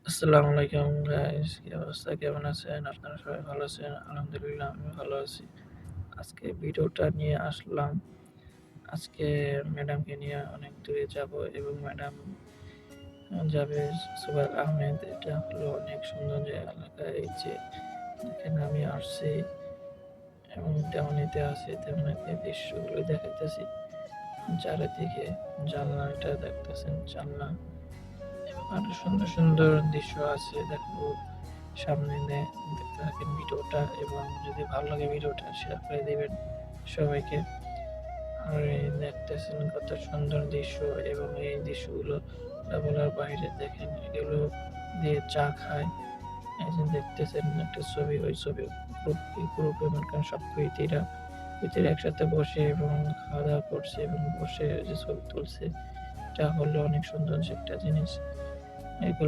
আসসালামু আলাইকুম গাইস, কি অবস্থা? কেমন আছেন? আপনারা সবাই ভালো আছেন? আলহামদুলিল্লাহ আমি ভালো আছি। আজকে ভিডিওটা নিয়ে আসলাম। আজকে ম্যাডামকে নিয়ে অনেক দূরে যাব এবং ম্যাডাম যাবে সুবাইর আহমেদ। এটা হলো অনেক সুন্দর যে এলাকা। এই যে দেখেন আমি আসছি এবং তেমনিতে আছি, তেমনিতে দৃশ্যগুলো দেখাইতেছি। চারিদিকে জানলাটা দেখতেছেন, জানলা এবং আরো সুন্দর সুন্দর দৃশ্য আছে। দেখো সামনে দেখতে থাকেন ভিডিওটা এবং যদি ভালো লাগে ভিডিওটা শেয়ার করে দিবেন সবাইকে। আর এই দেখতেছেন কত সুন্দর দৃশ্য এবং এই দৃশ্যগুলো বলার বাইরে। দেখেন এগুলো দিয়ে চা খায়। এই যে দেখতেছেন একটা ছবি, ওই ছবি গ্রুপে মনে করেন সব কুইতিরা একসাথে বসে এবং খাওয়া দাওয়া করছে এবং বসে যে ছবি তুলছে। এটা হলো অনেক সুন্দর একটা জিনিস। এগুলো